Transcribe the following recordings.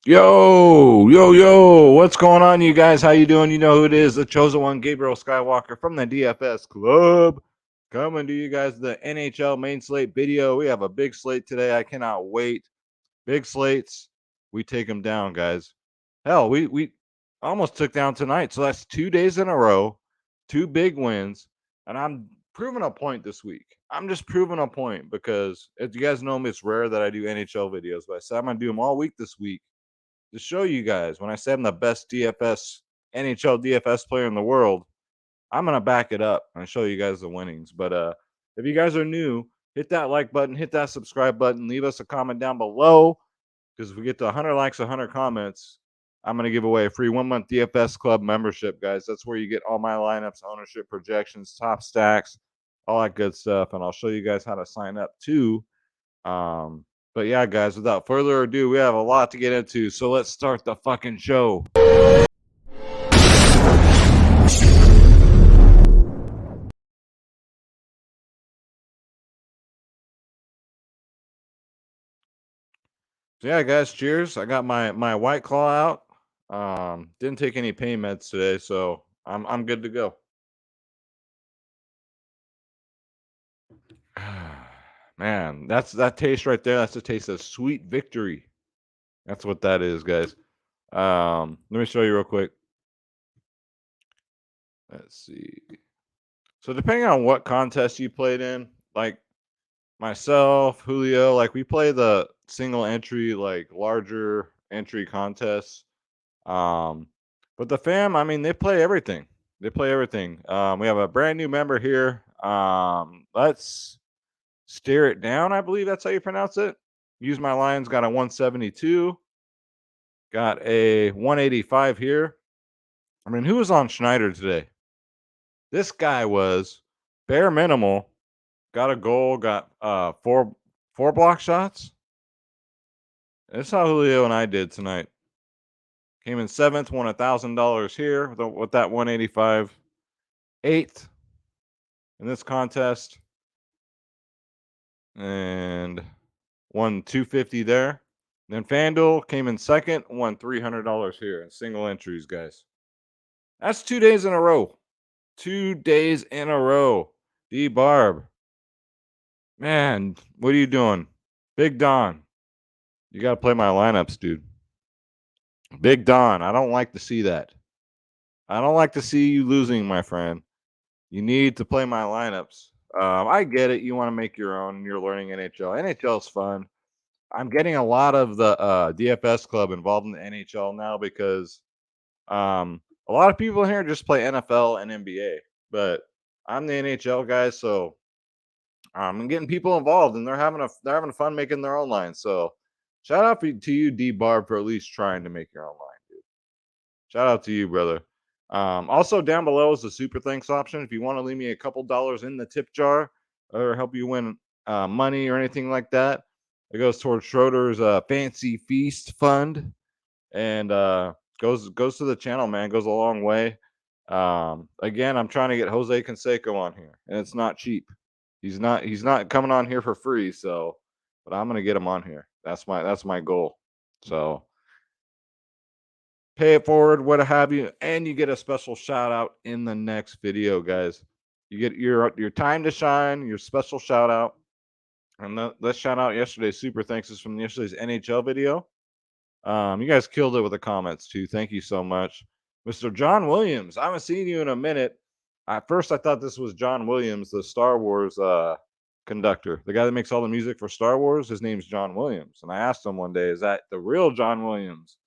Yo, what's going on, you guys? How you doing? You know who it is, the chosen one, Gabriel Skywalker from the DFS Club, coming to you guys the NHL main slate video. We have a big slate today. I cannot wait. Big slates, we take them down, guys. Hell, we almost took down tonight, so that's 2 days in a row, two big wins, and I'm proving a point this week. I'm just proving a point because, if you guys know me, it's rare that I do NHL videos, but I said I'm gonna do them all week this week to show you guys when I say I'm the best DFS NHL DFS player in the world. I'm gonna back it up and show you guys the winnings. But if you guys are new, hit that like button, hit that subscribe button, leave us a comment down below because if we get to 100 likes, 100 comments, I'm gonna give away a free 1 month DFS Club membership, guys. That's where you get all my lineups, ownership projections, top stacks, all that good stuff, and I'll show you guys how to sign up too. Um, but yeah, guys, without further ado, we have a lot to get into, so let's start the fucking show. So yeah, guys, cheers. I got my White Claw out. Didn't take any pain meds today, so I'm good to go. Man, that taste right there. That's the taste of sweet victory. That's what that is, guys. Let me show you real quick. Let's see. So depending on what contest you played in, like myself, Julio, like we play the single entry, like larger entry contests. But the fam, I mean, they play everything. They play everything. We have a brand new member here. Let's stare it down. I believe that's how you pronounce it. Use my lines. Got a 172. Got a 185 here. I mean, who was on Schneider today? This guy was bare minimal. Got a goal. Got four block shots. That's how Julio and I did tonight. Came in seventh, won $1,000 here with that 185. Eighth in this contest, and won 250 there. Then FanDuel came in second, won $300 here in single entries, guys. That's 2 days in a row. 2 days in a row. D Barb, man, what are you doing? Big Don, you got to play my lineups, dude. Big Don, I don't like to see that. I don't like to see you losing, my friend. You need to play my lineups. I get it. You want to make your own. You're learning NHL. NHL is fun. I'm getting a lot of the DFS club involved in the NHL now because a lot of people here just play NFL and NBA. But I'm the NHL guy, so I'm getting people involved, and they're having fun making their own line. So shout out to you, D Barb, for at least trying to make your own line, dude. Shout out to you, brother. Also, down below is the super thanks option. If you want to leave me a couple dollars in the tip jar or help you win money or anything like that, it goes towards Schroeder's Fancy Feast Fund, and goes to the channel, man. Goes a long way. Again, I'm trying to get Jose Canseco on here, and it's not cheap. He's not coming on here for free. So, but I'm gonna get him on here. That's my goal. So pay it forward, what have you, and you get a special shout out in the next video, guys. You get your time to shine, your special shout out. And let's shout out yesterday's super thanks is from yesterday's NHL video. You guys killed it with the comments too. Thank you so much, Mr. John Williams. I haven't seen you in a minute. At first, I thought this was John Williams, the Star Wars conductor, the guy that makes all the music for Star Wars. His name's John Williams, and I asked him one day, "Is that the real John Williams?"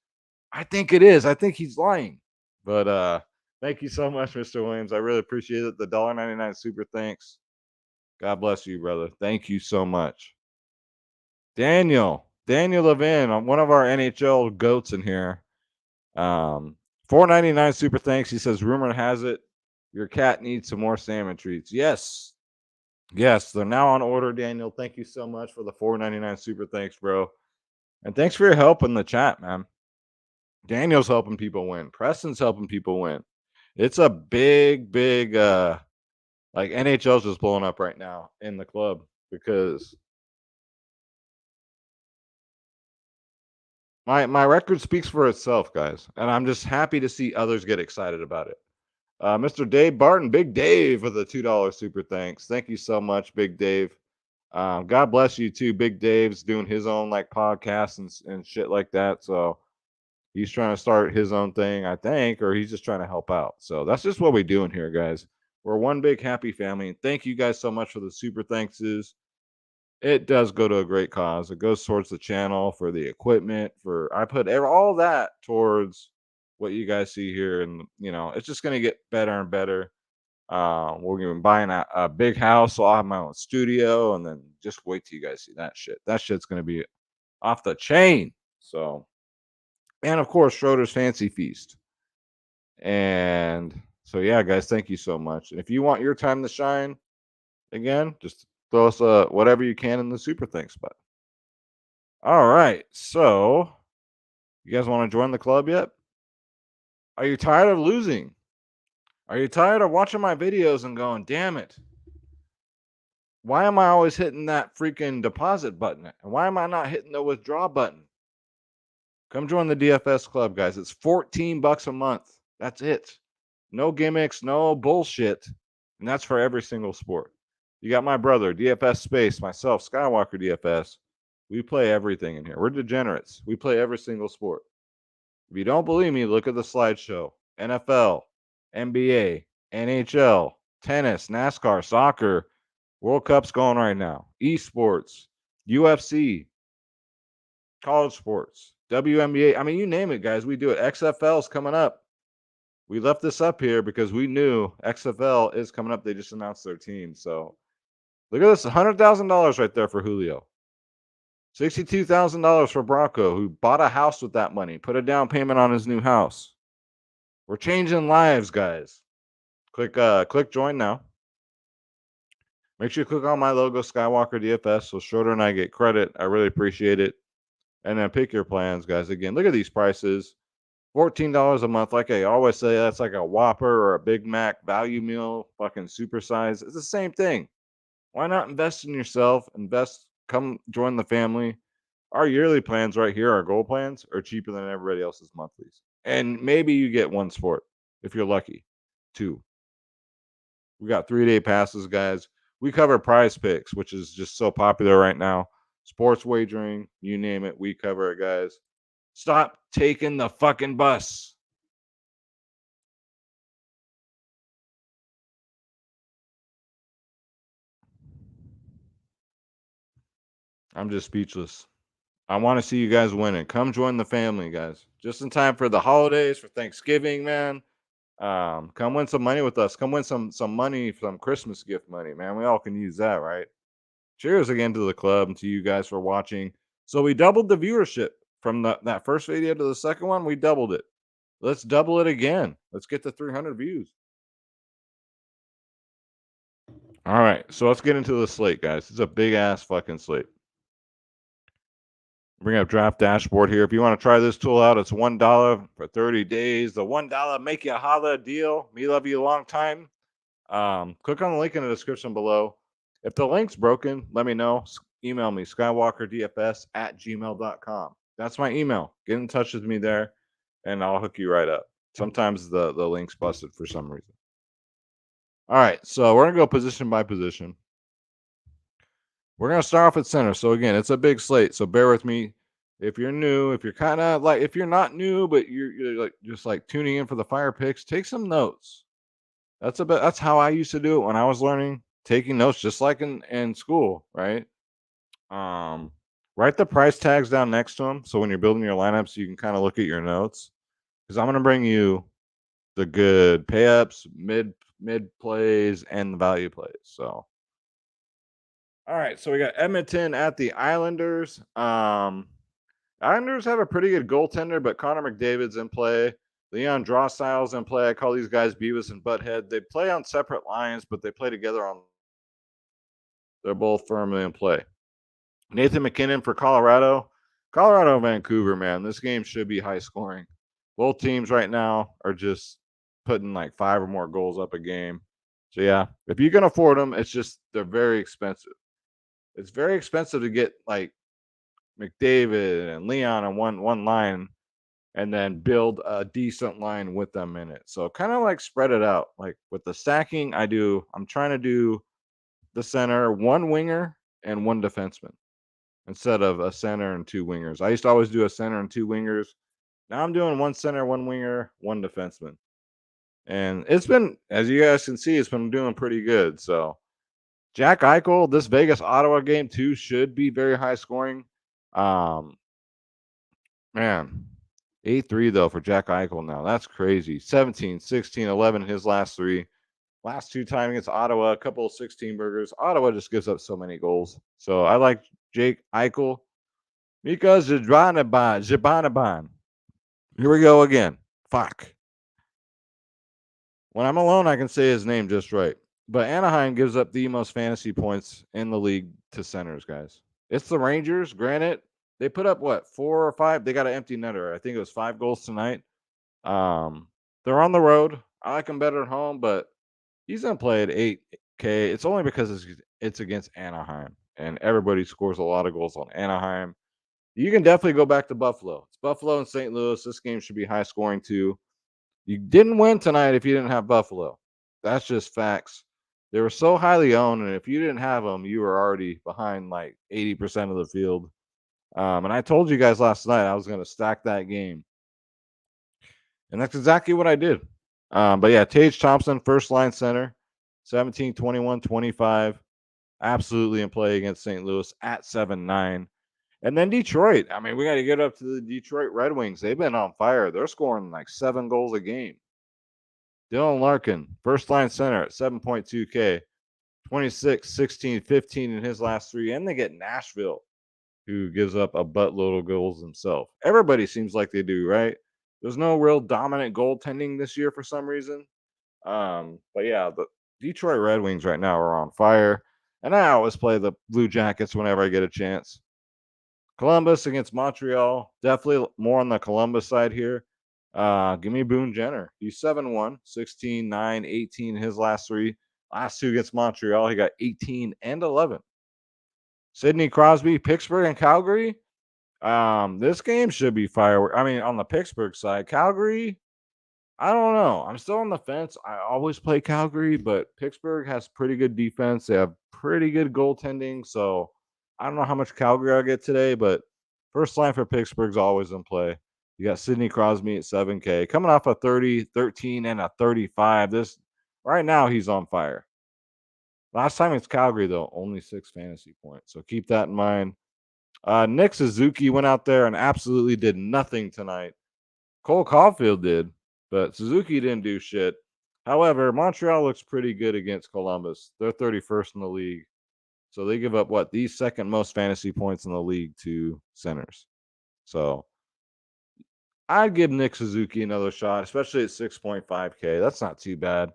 I think it is. I think he's lying. But thank you so much, Mr. Williams. I really appreciate it. The $1.99 super thanks. God bless you, brother. Thank you so much. Daniel Levin, one of our NHL goats in here. $4.99 super thanks. He says, rumor has it your cat needs some more salmon treats. Yes, they're now on order, Daniel. Thank you so much for the $4.99 super thanks, bro. And thanks for your help in the chat, man. Daniel's helping people win. Preston's helping people win. It's a big like NHL's just blowing up right now in the club because My record speaks for itself, guys, and I'm just happy to see others get excited about it. Mr. Dave Barton, Big Dave, with a $2 super thanks. Thank you so much, Big Dave. God bless you too. Big Dave's doing his own like podcast and shit like that. So he's trying to start his own thing, I think, or he's just trying to help out. So that's just what we do in here, guys. We're one big happy family. Thank you guys so much for the super thankses. It does go to a great cause. It goes towards the channel, for the equipment, for I put all that towards what you guys see here, and it's just gonna get better and better. We're gonna be buying a big house, so I'll have my own studio, and then just wait till you guys see that shit. That shit's gonna be off the chain. So, and of course, Schroeder's Fancy Feast. And so, yeah, guys, thank you so much. And if you want your time to shine again, just throw us whatever you can in the super thanks button. All right. So, you guys want to join the club yet? Are you tired of losing? Are you tired of watching my videos and going, damn it? Why am I always hitting that freaking deposit button? And why am I not hitting the withdraw button? Come join the DFS club, guys. It's $14 a month. That's it. No gimmicks, no bullshit. And that's for every single sport. You got my brother, DFS Space, myself, Skywalker DFS. We play everything in here. We're degenerates. We play every single sport. If you don't believe me, look at the slideshow. NFL, NBA, NHL, tennis, NASCAR, soccer, World Cup's going right now. Esports, UFC, college sports, WNBA. I mean, you name it, guys. We do it. XFL's coming up. We left this up here because we knew XFL is coming up. They just announced their team. So look at this, $100,000 right there for Julio. $62,000 for Bronco, who bought a house with that money, put a down payment on his new house. We're changing lives, guys. Click join now. Make sure you click on my logo, Skywalker DFS, so Schroeder and I get credit. I really appreciate it. And then pick your plans, guys. Again, look at these prices. $14 a month. Like I always say, that's like a Whopper or a Big Mac value meal, fucking supersize. It's the same thing. Why not invest in yourself? Come join the family. Our yearly plans right here, our goal plans, are cheaper than everybody else's monthlies. And maybe you get one sport if you're lucky. Two. We got 3-day passes, guys. We cover prize picks, which is just so popular right now. Sports wagering, you name it, we cover it, guys. Stop taking the fucking bus. I'm just speechless. I want to see you guys winning. Come join the family, guys. Just in time for the holidays, for Thanksgiving, man. Come win some money with us. Come win some money, some Christmas gift money, man. We all can use that, right? Cheers again to the club and to you guys for watching. So we doubled the viewership from that first video to the second one. We doubled it. Let's double it again. Let's get to 300 views. All right, so let's get into the slate, guys. It's a big ass fucking slate. Bring up draft dashboard here. If you want to try this tool out, it's $1 for 30 days. The $1 make you holla deal. Me love you a long time. Click on the link in the description below. If the link's broken, let me know. Email me, skywalkerdfs@gmail.com. That's my email. Get in touch with me there, and I'll hook you right up. Sometimes the link's busted for some reason. All right, so we're going to go position by position. We're going to start off at center. So, again, it's a big slate, so bear with me. If you're new, if you're kind of like, if you're not new, but you're like just like tuning in for the fire picks, take some notes. That's how I used to do it when I was learning, taking notes, just like in school, right? Write the price tags down next to them, so when you're building your lineups, you can kind of look at your notes. Because I'm gonna bring you the good pay ups, mid plays, and the value plays. So, all right, so we got Edmonton at the Islanders. Islanders have a pretty good goaltender, but Connor McDavid's in play. Leon Drostyle's in play. I call these guys Beavis and Butthead. They play on separate lines, but they play together on. They're both firmly in play. Nathan McKinnon for Colorado. Colorado, Vancouver, man. This game should be high scoring. Both teams right now are just putting like 5 or more goals up a game. So, yeah, if you can afford them, it's just they're very expensive. It's very expensive to get like McDavid and Leon on one line, and then build a decent line with them in it. So kind of like spread it out. Like with the stacking, I'm trying to do the center, one winger, and one defenseman instead of a center and two wingers. I used to always do a center and two wingers. Now I'm doing one center, one winger, one defenseman. And it's been, as you guys can see, it's been doing pretty good. So Jack Eichel, this Vegas Ottawa game too should be very high scoring. Um, man, 8-3 though for Jack Eichel now. That's crazy. 17, 16, 11 his last three. Last two times against Ottawa, a couple of 16 burgers. Ottawa just gives up so many goals. So I like Jake Eichel. Mika Zibanejad. Here we go again. Fuck. When I'm alone, I can say his name just right. But Anaheim gives up the most fantasy points in the league to centers, guys. It's the Rangers. Granted, they put up what, 4 or 5? They got an empty netter. I think it was 5 goals tonight. They're on the road. I like them better at home, but he's gonna play at 8K. It's only because it's against Anaheim, and everybody scores a lot of goals on Anaheim. You can definitely go back to Buffalo. It's Buffalo and St. Louis. This game should be high scoring too. You didn't win tonight if you didn't have Buffalo. That's just facts. They were so highly owned, and if you didn't have them, you were already behind like 80% of the field. And I told you guys last night I was going to stack that game, and that's exactly what I did. But yeah, Tage Thompson, first line center, 17, 21, 25. Absolutely in play against St. Louis at 7-9. And then Detroit. I mean, we got to get up to the Detroit Red Wings. They've been on fire. They're scoring like 7 goals a game. Dylan Larkin, first line center at 7.2K, 26, 16, 15 in his last 3. And they get Nashville, who gives up a buttload of goals himself. Everybody seems like they do, right? There's no real dominant goaltending this year for some reason. But yeah, the Detroit Red Wings right now are on fire. And I always play the Blue Jackets whenever I get a chance. Columbus against Montreal. Definitely more on the Columbus side here. Give me Boone Jenner. He's 7-1, 16, 9, 18 his last 3. Last 2 against Montreal, he got 18 and 11. Sidney Crosby, Pittsburgh and Calgary. This game should be firework. I mean, on the Pittsburgh side, Calgary, I don't know. I'm still on the fence. I always play Calgary, but Pittsburgh has pretty good defense. They have pretty good goaltending. So I don't know how much Calgary I'll get today, but first line for Pittsburgh's always in play. You got Sidney Crosby at 7K, coming off a 30, 13, and a 35. This right now he's on fire. Last time it's Calgary, though, only 6 fantasy points. So keep that in mind. Nick Suzuki went out there and absolutely did nothing tonight. Cole Caulfield did, but Suzuki didn't do shit. However, Montreal looks pretty good against Columbus. They're 31st in the league. So they give up the second most fantasy points in the league to centers. So I'd give Nick Suzuki another shot, especially at 6.5K. That's not too bad.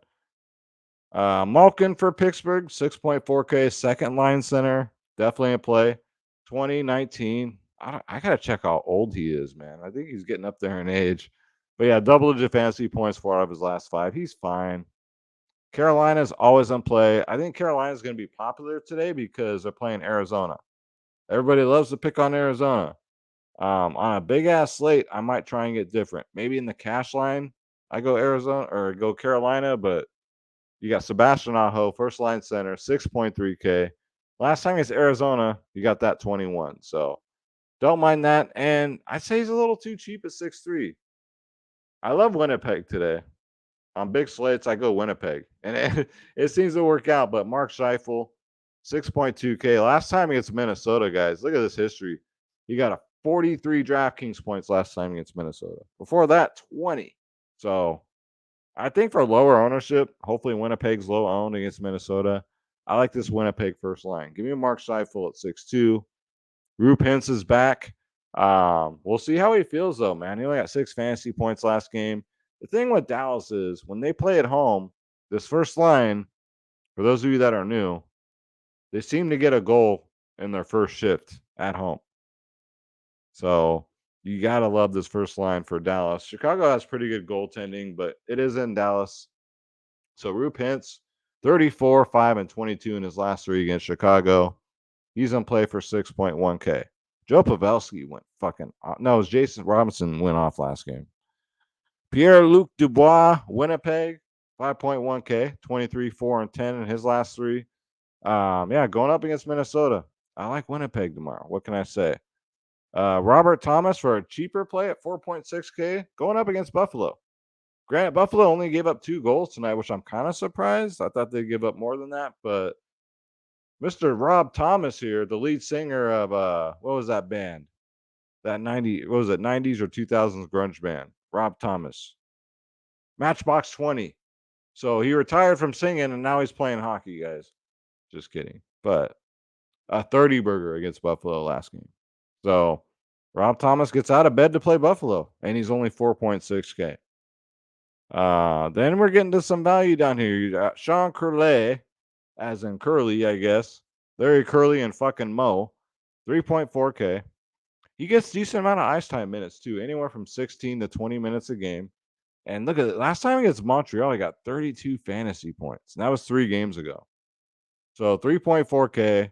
Malkin for Pittsburgh, 6.4K, second line center. Definitely a play. 2019. I got to check how old he is, man. I think he's getting up there in age. But yeah, double-digit fantasy points 4 out of his last 5. He's fine. Carolina's always on play. I think Carolina's going to be popular today because they're playing Arizona. Everybody loves to pick on Arizona. On a big-ass slate, I might try and get different. Maybe in the cash line, I go Arizona or go Carolina, but you got Sebastian Aho, first line center, 6.3K. Last time it's Arizona, you got that 21. So don't mind that. And I'd say he's a little too cheap at 6.3. I love Winnipeg today. On big slates, I go Winnipeg. And it seems to work out. But Mark Scheifele, 6.2K. Last time against Minnesota, guys. Look at this history. He got a 43 DraftKings points last time against Minnesota. Before that, 20. So I think for lower ownership, hopefully Winnipeg's low owned against Minnesota. I like this Winnipeg first line. Give me Mark Scheifele at 6.2. Rube Hintz is back. We'll see how he feels, though, man. He only got 6 fantasy points last game. The thing with Dallas is when they play at home, this first line, for those of you that are new, they seem to get a goal in their first shift at home. So you got to love this first line for Dallas. Chicago has pretty good goaltending, but it is in Dallas. So Rube Hintz, 34, 5, and 22 in his last 3 against Chicago. He's on play for 6.1K. Joe Pavelski went fucking off. No, it was Jason Robinson went off last game. Pierre-Luc Dubois, Winnipeg, 5.1K, 23, 4, and 10 in his last three. Yeah, going up against Minnesota. I like Winnipeg tomorrow. What can I say? Robert Thomas for a cheaper play at 4.6K, going up against Buffalo. Granted, Buffalo only gave up 2 goals tonight, which I'm kind of surprised. I thought they'd give up more than that, but Mr. Rob Thomas here, the lead singer of what was that band? That 90s or 2000s grunge band. Rob Thomas. Matchbox 20. So he retired from singing and now he's playing hockey, guys. Just kidding. But a 30 burger against Buffalo last game. So Rob Thomas gets out of bed to play Buffalo, and he's only 4.6K. Then we're getting to some value down here. You got Sean Curley, as in Curly, I guess. Larry Curly and fucking Mo, 3.4K. He gets decent amount of ice time minutes too, anywhere from 16 to 20 minutes a game. And look at it. Last time against Montreal, he got 32 fantasy points. And that was 3 games ago. So 3.4K.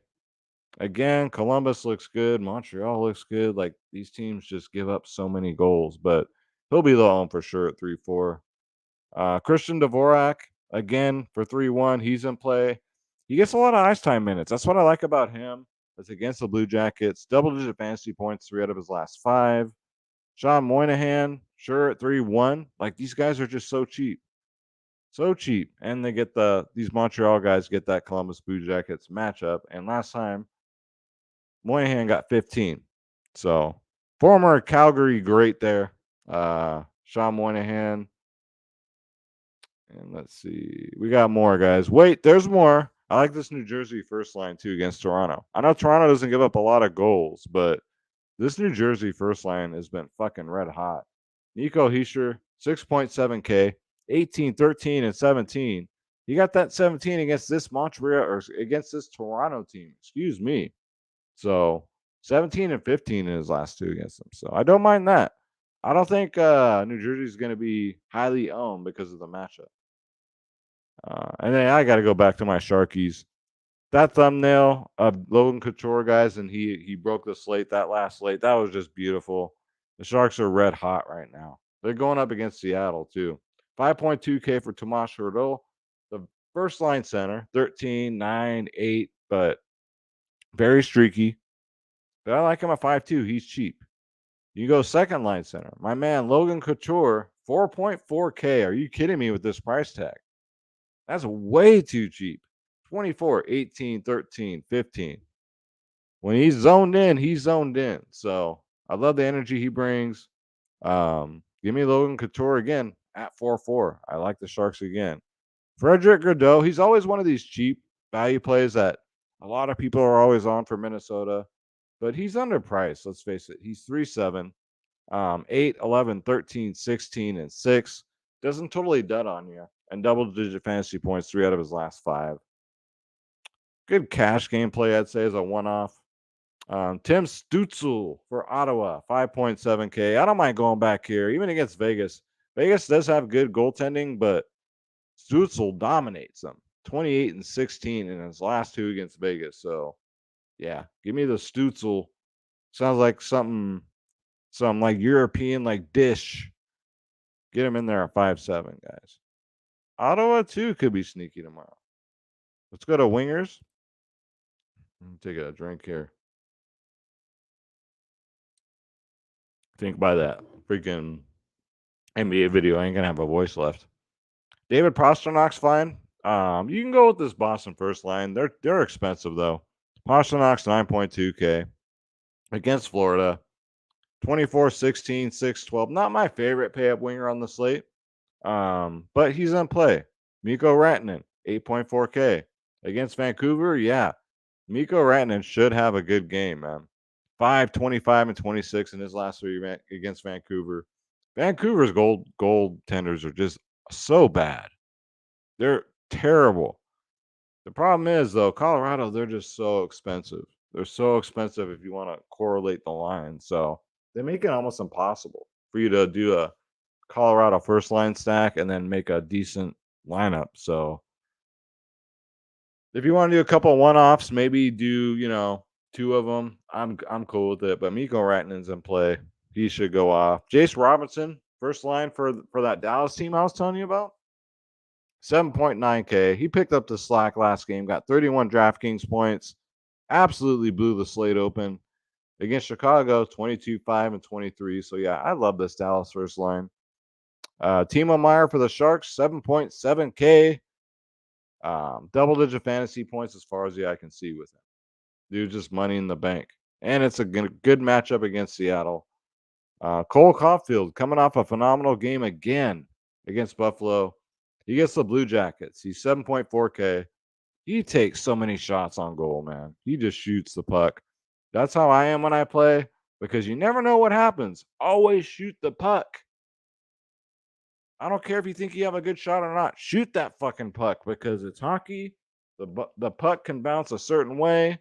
Again, Columbus looks good. Montreal looks good. Like these teams just give up so many goals, but he'll be the home for sure at 3-4. Christian Dvorak, again, for 3-1. He's in play. He gets a lot of ice time minutes. That's what I like about him. It's against the Blue Jackets. Double-digit fantasy points, 3 out of his last 5. Sean Moynihan, sure, at 3-1. Like, these guys are just so cheap. So cheap. And they get these Montreal guys get that Columbus Blue Jackets matchup. And last time, Moynihan got 15. So, former Calgary great there. Sean Moynihan. And let's see. We got more, guys. Wait, there's more. I like this New Jersey first line, too, against Toronto. I know Toronto doesn't give up a lot of goals, but this New Jersey first line has been fucking red hot. Nico Hischier, 6.7K, 18, 13, and 17. He got that 17 against this Montreal or against this Toronto team. Excuse me. So 17 and 15 in his last 2 against them. So I don't mind that. I don't think New Jersey is going to be highly owned because of the matchup. And then I got to go back to my Sharkies. That thumbnail of Logan Couture, guys, and he broke the slate, that last slate. That was just beautiful. The Sharks are red hot right now. They're going up against Seattle, too. 5.2K for Tomas Hertl, the first line center, 13, 9, 8, but very streaky. But I like him at 5.2. He's cheap. You go second line center. My man, Logan Couture, 4.4K. Are you kidding me with this price tag? That's way too cheap. 24, 18, 13, 15. When he's zoned in, he's zoned in. So I love the energy he brings. Give me Logan Couture again at 4-4. I like the Sharks again. Frederick Gaudreau, he's always one of these cheap value plays that a lot of people are always on for Minnesota, but he's underpriced. Let's face it. He's 3-7, 8, 11, 13, 16, and 6. Doesn't totally dud on you. And double-digit fantasy points, 3 out of his last 5. Good cash gameplay, I'd say, is a one-off. Tim Stützle for Ottawa, 5.7K. I don't mind going back here, even against Vegas. Vegas does have good goaltending, but Stützle dominates them. 28 and 16 in his last 2 against Vegas. So, yeah, give me the Stützle. Sounds like some like European like dish. Get him in there at 5-7, guys. Ottawa, too, could be sneaky tomorrow. Let's go to wingers. Let me take a drink here. Think by that freaking NBA video, I ain't gonna have a voice left. David Pasternak's fine. You can go with this Boston first line. They're expensive though. Pasternak's 9.2K against Florida. 24, 16, 6, 12. Not my favorite pay up winger on the slate. But he's in play. Mikko Rantanen, 8.4K. Against Vancouver, yeah. Mikko Rantanen should have a good game, man. 5, 25, and 26 in his last 3 against Vancouver. Vancouver's goaltenders are just so bad. They're terrible. The problem is, though, Colorado, they're just so expensive. They're so expensive if you want to correlate the line. So they make it almost impossible for you to do a Colorado first line stack and then make a decent lineup. So if you want to do a couple one-offs, maybe do, 2 of them. I'm cool with it. But Miko Ratnan's in play. He should go off. Jace Robinson, first line for that Dallas team I was telling you about. 7.9K. He picked up the slack last game. Got 31 DraftKings points. Absolutely blew the slate open. Against Chicago, 22, 5, and 23. So, yeah, I love this Dallas first line. Timo Meyer for the Sharks, 7.7K. Double-digit fantasy points as far as the eye can see with him. Dude, just money in the bank. And it's a good matchup against Seattle. Cole Caulfield coming off a phenomenal game again against Buffalo. He gets the Blue Jackets. He's 7.4K. He takes so many shots on goal, man. He just shoots the puck. That's how I am when I play because you never know what happens. Always shoot the puck. I don't care if you think you have a good shot or not. Shoot that fucking puck because it's hockey. The puck can bounce a certain way.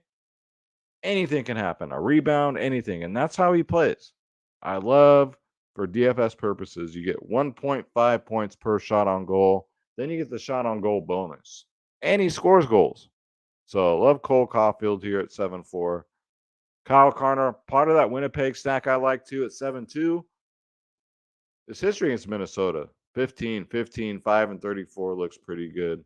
Anything can happen. A rebound, anything. And that's how he plays. I love, for DFS purposes, you get 1.5 points per shot on goal. Then you get the shot on goal bonus. And he scores goals. So I love Cole Caulfield here at 7.4. Kyle Karner, part of that Winnipeg stack I like too at 7.2. His history against Minnesota, 15, 15, 5, and 34 looks pretty good.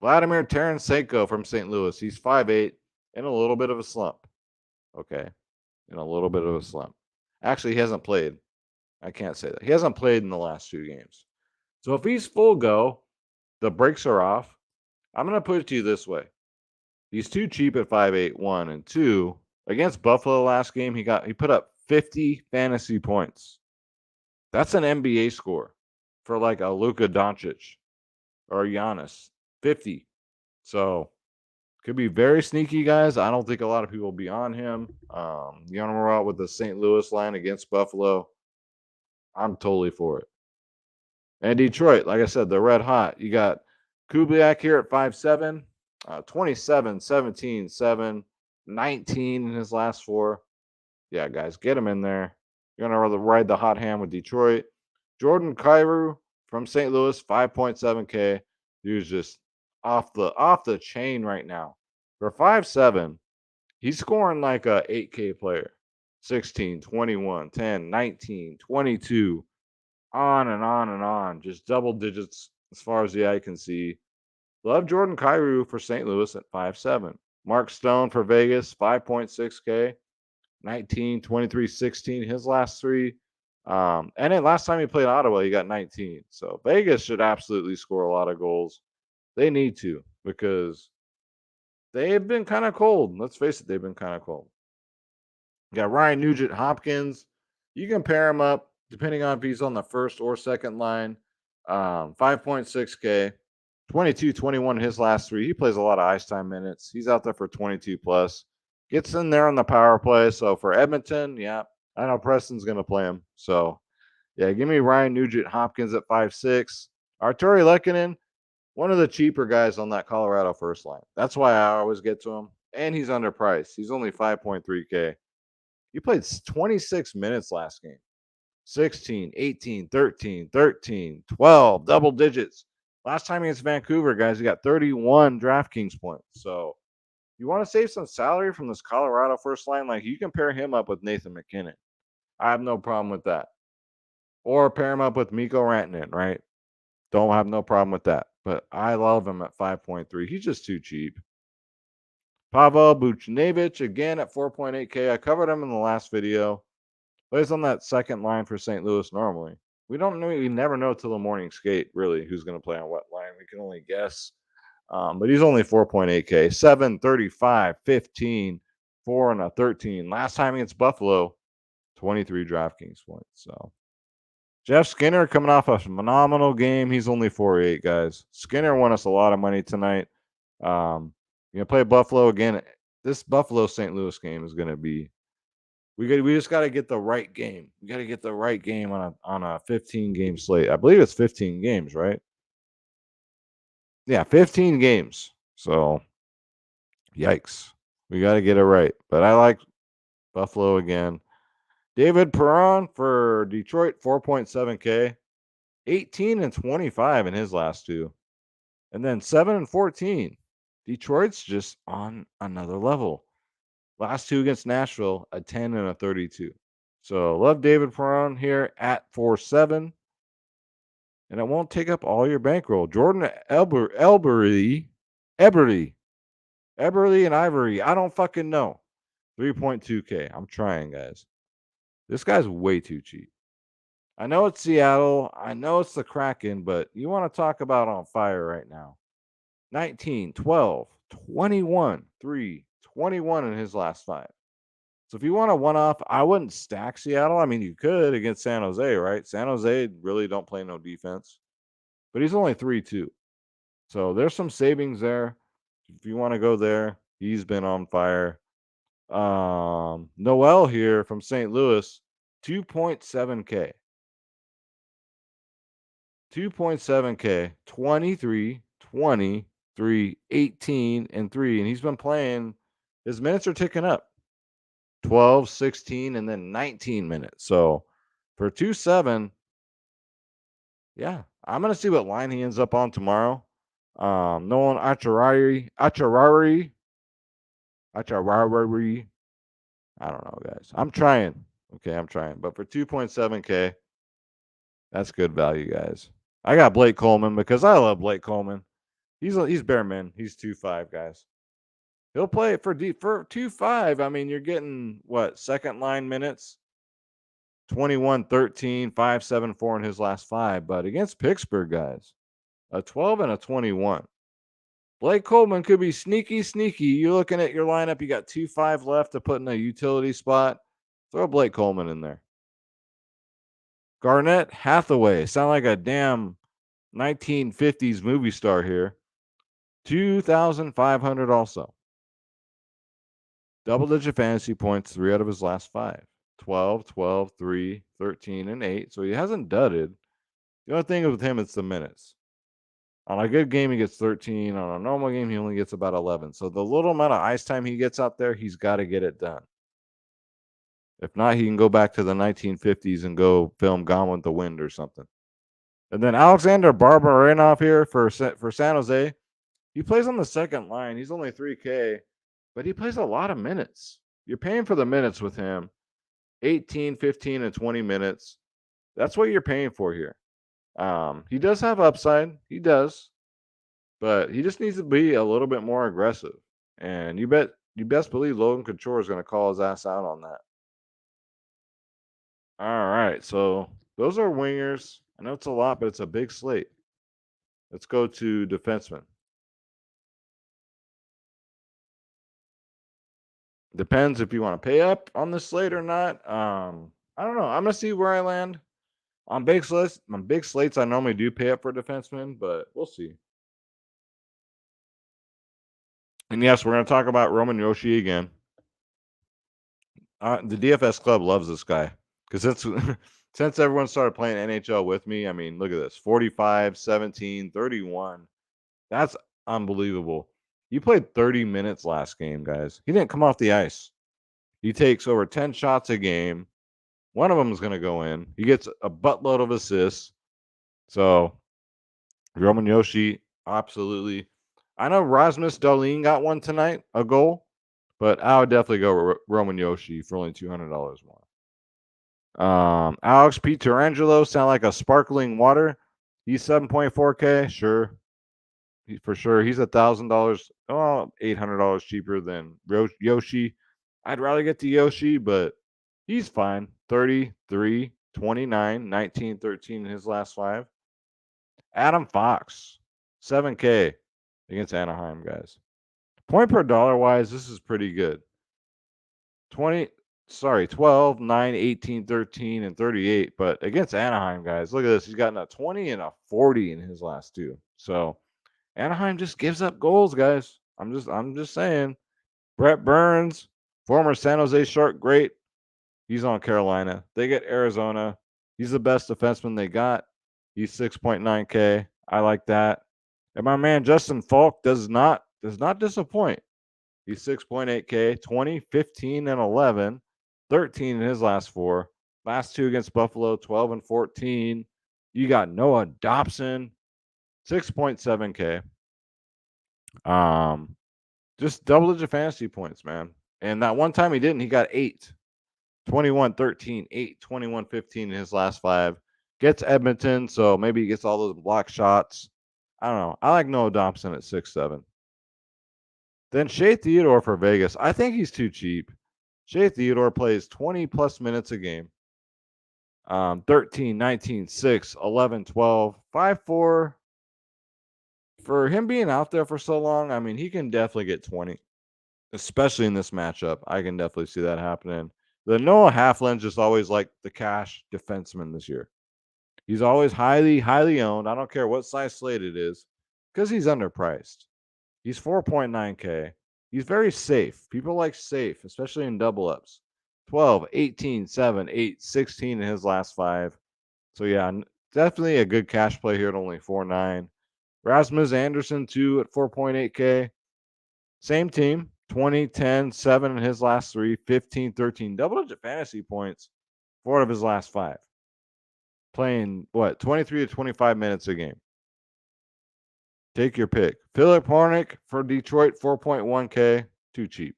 Vladimir Tarasenko from St. Louis. He's 5'8", in a little bit of a slump. Okay, in a little bit of a slump. Actually, he hasn't played. I can't say that. He hasn't played in the last 2 games. So if he's full go, the brakes are off. I'm going to put it to you this way. He's too cheap at 5'8", 1, and 2. Against Buffalo last game, he put up 50 fantasy points. That's an NBA score for like a Luka Doncic or Giannis. 50. So could be very sneaky, guys. I don't think a lot of people will be on him. You want to roll out with the St. Louis line against Buffalo? I'm totally for it. And Detroit, like I said, they're red hot. You got Kubliak here at 5'7", 27, 17, 7, 19 in his last 4. Yeah, guys, get him in there. You're going to ride the hot hand with Detroit. Jordan Kyrou from St. Louis, 5.7K. Dude's just off the chain right now. For 5'7", he's scoring like a 8K player. 16, 21, 10, 19, 22, on and on and on. Just double digits as far as the eye can see. Love Jordan Kyrou for St. Louis at 5'7". Mark Stone for Vegas, 5.6K. 19, 23, 16, his last 3. And then last time he played Ottawa, he got 19. So Vegas should absolutely score a lot of goals. They need to because they've been kind of cold. Let's face it, they've been kind of cold. You got Ryan Nugent-Hopkins. You can pair him up depending on if he's on the first or second line. 5.6K. 22, 21 his last 3. He plays a lot of ice time minutes. He's out there for 22 plus. Gets in there on the power play. So for Edmonton, yeah, I know Preston's going to play him. So, yeah, give me Ryan Nugent-Hopkins at 5'6". Arturi Lehkonen, one of the cheaper guys on that Colorado first line. That's why I always get to him. And he's underpriced. He's only 5.3K. He played 26 minutes last game. 16, 18, 13, 13, 12, double digits. Last time against Vancouver, guys, he got 31 DraftKings points. So you want to save some salary from this Colorado first line, like you can pair him up with Nathan McKinnon. I have no problem with that. Or pair him up with Mikko Rantanen, right? Don't have no problem with that. But I love him at 5.3. He's just too cheap. Pavel Buchnevich, again at 4.8K. I covered him in the last video. Plays on that second line for St. Louis normally. We don't know. We never know till the morning skate, really, who's going to play on what line. We can only guess. But he's only 4.8K. 7, 35, 15, 4, and a 13. Last time against Buffalo, 23 DraftKings points. So Jeff Skinner coming off a phenomenal game. He's only 4.8, guys. Skinner won us a lot of money tonight. You're going to play Buffalo again. This Buffalo St. Louis game is going to be. We just got to get the right game. We got to get the right game on a 15-game slate. I believe it's 15 games, right? Yeah, 15 games. So, yikes. We got to get it right. But I like Buffalo again. David Perron for Detroit, 4.7K. 18 and 25 in his last 2. And then 7 and 14. Detroit's just on another level. Last two against Nashville, a 10 and a 32. So love David Perron here at 4-7. And it won't take up all your bankroll. Jordan Eberly and Ivory. I don't fucking know. 3.2K. I'm trying, guys. This guy's way too cheap. I know it's Seattle. I know it's the Kraken, but you want to talk about on fire right now. 19, 12, 21, 3, 21 in his last 5. So if you want a one-off, I wouldn't stack Seattle. I mean, you could against San Jose, right? San Jose really don't play no defense. But he's only 3-2. So there's some savings there. If you want to go there, he's been on fire. Noel here from St. Louis, 2.7K. 2.7K, 23, 23, 18, and 3. And he's been playing, his minutes are ticking up 12, 16, and then 19 minutes. So for 2.7, yeah, I'm going to see what line he ends up on tomorrow. Nolan Acharari. I don't know, guys. I'm trying. Okay, I'm trying. But for 2.7K, that's good value, guys. I got Blake Coleman because I love Blake Coleman. He's bare min. He's 2.5, guys. He'll play it for 2.5. I mean, you're getting what, second line minutes? 21, 13, 5, 7, 4 in his last 5. But against Pittsburgh, guys, a 12 and a 21. Blake Coleman could be sneaky. You're looking at your lineup. You got 2.5 left to put in a utility spot. Throw Blake Coleman in there. Garnett Hathaway. Sound like a damn 1950s movie star here. 2,500 also. Double-digit fantasy points 3 out of his last 5. 12, 12, 3, 13, and 8. So he hasn't dudded. The only thing with him is the minutes. On a good game, he gets 13. On a normal game, he only gets about 11. So the little amount of ice time he gets out there, he's got to get it done. If not, he can go back to the 1950s and go film Gone with the Wind or something. And then Alexander Barbarinov here for San Jose. He plays on the second line. He's only 3K, but he plays a lot of minutes. You're paying for the minutes with him. 18, 15, and 20 minutes. That's what you're paying for here. He does have upside. He does. But he just needs to be a little bit more aggressive. And you best believe Logan Couture is going to call his ass out on that. All right. So those are wingers. I know it's a lot, but it's a big slate. Let's go to defenseman. Depends if you want to pay up on this slate or not. I don't know. I'm going to see where I land. On big slates, I normally do pay up for defensemen, but we'll see. And yes, we're going to talk about Roman Yoshi again. The DFS club loves this guy because since everyone started playing NHL with me, I mean, look at this: 45, 17, 31. That's unbelievable. He played 30 minutes last game, guys. He didn't come off the ice. He takes over 10 shots a game. One of them is going to go in. He gets a buttload of assists. So Roman Yoshi, absolutely. I know Rasmus Dahlin got one tonight, a goal, but I would definitely go Roman Yoshi for only $200 more. Alex Pietrangelo sound like a sparkling water. He's 7.4K, sure. For sure. He's $1,000, $800 cheaper than Yoshi. I'd rather get to Yoshi, but he's fine. 33, 29, 19, 13 in his last 5. Adam Fox, 7K against Anaheim, guys. Point per dollar wise, this is pretty good. 12, 9, 18, 13, and 38. But against Anaheim, guys, look at this. He's gotten a 20 and a 40 in his last 2. So Anaheim just gives up goals, guys. I'm just saying. Brett Burns, former San Jose Shark great. He's on Carolina. They get Arizona. He's the best defenseman they got. He's 6.9K. I like that. And my man Justin Falk does not disappoint. He's 6.8K, 20, 15, and 11, 13 in his last 4. Last 2 against Buffalo, 12 and 14. You got Noah Dobson, 6.7K. Just double-digit fantasy points, man. And that one time he didn't, he got 8. 21, 13, 8, 21, 15 in his last 5. Gets Edmonton, so maybe he gets all those block shots. I don't know. I like Noah Dobson at 6-7. Then Shea Theodore for Vegas. I think he's too cheap. Shea Theodore plays 20 plus minutes a game. 13, 19, 6, 11, 12, 5, 4. For him being out there for so long, I mean, he can definitely get 20, especially in this matchup. I can definitely see that happening. The Noah Halfland's just always like the cash defenseman this year. He's always highly, highly owned. I don't care what size slate it is because he's underpriced. He's 4.9K. He's very safe. People like safe, especially in double ups. 12, 18, 7, 8, 16 in his last 5. So, yeah, definitely a good cash play here at only 4.9. Rasmus Anderson, too, at 4.8K. Same team, 20, 10, 7 in his last 3, 15, 13. Double-digit fantasy points, 4 of his last 5. Playing, 23 to 25 minutes a game. Take your pick. Philip Hornick for Detroit, 4.1K. Too cheap.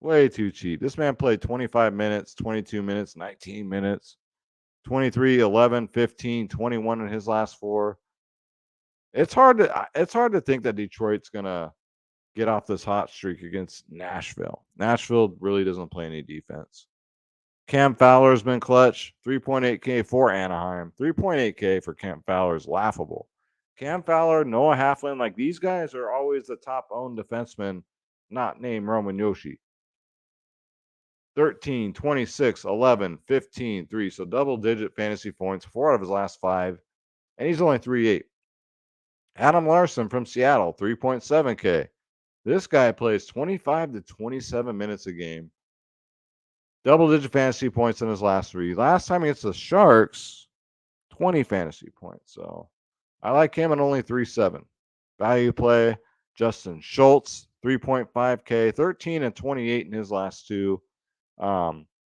Way too cheap. This man played 25 minutes, 22 minutes, 19 minutes, 23, 11, 15, 21 in his last 4. It's hard to think that Detroit's going to get off this hot streak against Nashville. Nashville really doesn't play any defense. Cam Fowler's been clutch. 3.8K for Anaheim. 3.8K for Cam Fowler is laughable. Cam Fowler, Noah Halfland, like these guys are always the top owned defensemen, not named Roman Yoshi. 13, 26, 11, 15, 3. So double digit fantasy points, 4 out of his last 5. And he's only 3.8. Adam Larson from Seattle, 3.7K. This guy plays 25 to 27 minutes a game. Double-digit fantasy points in his last 3. Last time against the Sharks, 20 fantasy points. So I like him at only 3.7. Value play, Justin Schultz, 3.5K, 13 and 28 in his last 2.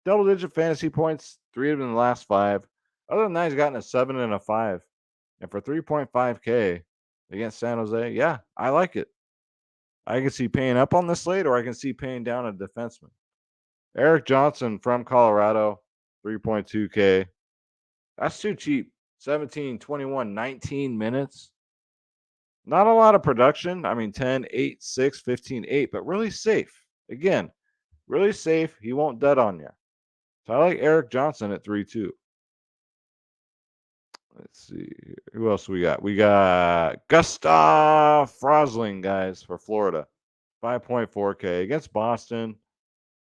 Double-digit fantasy points, 3 of them in the last 5. Other than that, he's gotten a 7 and a 5. And for 3.5K against San Jose, yeah, I like it. I can see paying up on the slate, or I can see paying down a defenseman. Eric Johnson from Colorado, 3.2K. That's too cheap. 17, 21, 19 minutes. Not a lot of production. I mean, 10, 8, 6, 15, 8, but really safe. Again, really safe. He won't dud on you. So I like Eric Johnson at 3.2. Let's see. Who else we got? We got Gustav Frosling, guys, for Florida. 5.4K against Boston.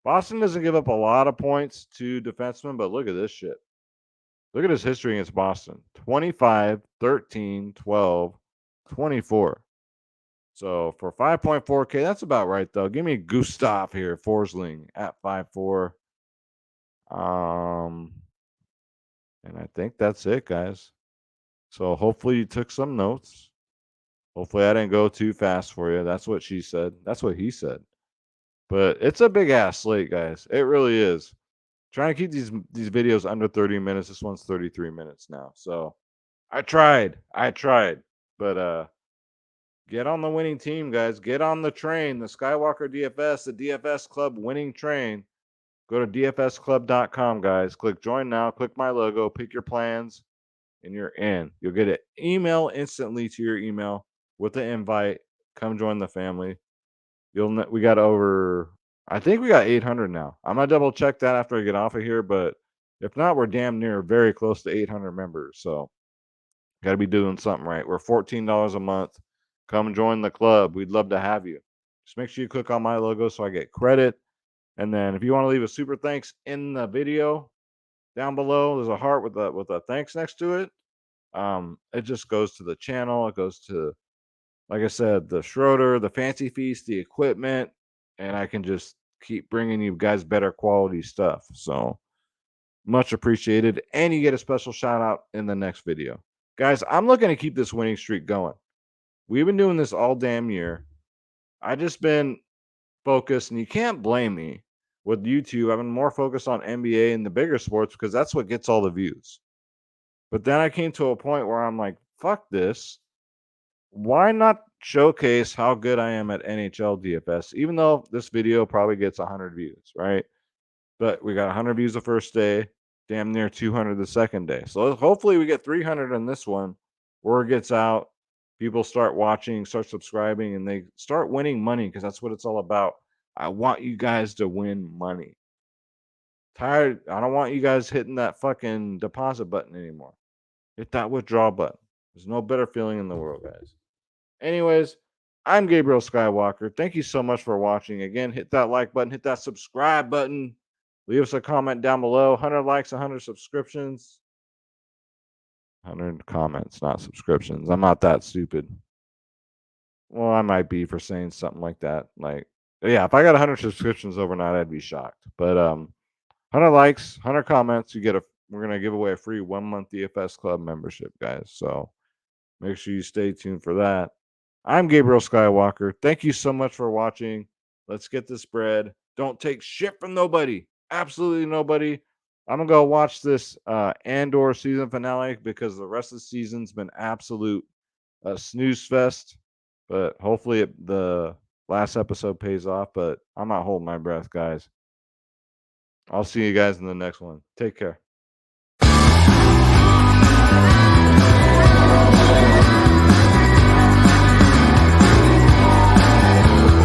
Boston doesn't give up a lot of points to defensemen, but look at this shit. Look at his history against Boston. 25, 13, 12, 24. So for 5.4K, that's about right, though. Give me Gustav here, Forsling at 5.4. And I think that's it, guys. So hopefully you took some notes. Hopefully I didn't go too fast for you. That's what she said. That's what he said. But it's a big ass slate, guys. It really is. Trying to keep these videos under 30 minutes. This one's 33 minutes now. So I tried. But get on the winning team, guys. Get on the train. The Skywalker DFS, the DFS Club winning train. Go to dfsclub.com, guys. Click join now. Click my logo. Pick your plans, and you're in. You'll get an email instantly to your email with the invite. Come join the family. We got over, I think we got 800 now. I'm gonna double check that after I get off of here, but if not, we're damn near very close to 800 members. So got to be doing something right. We're $14 a month. Come join the club. We'd love to have you. Just make sure you click on my logo so I get credit. And then if you want to leave a super thanks in the video down below, there's a heart with a thanks next to it. It just goes to the channel. It goes to, like I said, the Schroeder, the Fancy Feast, the equipment, and I can just keep bringing you guys better quality stuff. So much appreciated. And you get a special shout out in the next video. Guys, I'm looking to keep this winning streak going. We've been doing this all damn year. I just been focused, and you can't blame me with YouTube. I've been more focused on NBA and the bigger sports because that's what gets all the views. But then I came to a point where I'm like, fuck this. Why not showcase how good I am at NHL DFS, even though this video probably gets 100 views, right? But we got 100 views the first day, damn near 200 the second day. So hopefully we get 300 on this one. Word gets out, people start watching, start subscribing, and they start winning money because that's what it's all about. I want you guys to win money. Tired. I don't want you guys hitting that fucking deposit button anymore. Hit that withdraw button. There's no better feeling in the world, guys. Anyways, I'm Gabriel Skywalker. Thank you so much for watching. Again, hit that like button, hit that subscribe button. Leave us a comment down below. 100 likes, 100 subscriptions. 100 comments, not subscriptions. I'm not that stupid. Well, I might be for saying something like that. Like, yeah, if I got 100 subscriptions overnight, I'd be shocked. But 100 likes, 100 comments, we're going to give away a free 1-month DFS club membership, guys. So make sure you stay tuned for that. I'm Gabriel Skywalker. Thank you so much for watching. Let's get this bread. Don't take shit from nobody. Absolutely nobody. I'm going to go watch this Andor season finale because the rest of the season's been absolute snooze fest. But hopefully the last episode pays off. But I'm not holding my breath, guys. I'll see you guys in the next one. Take care.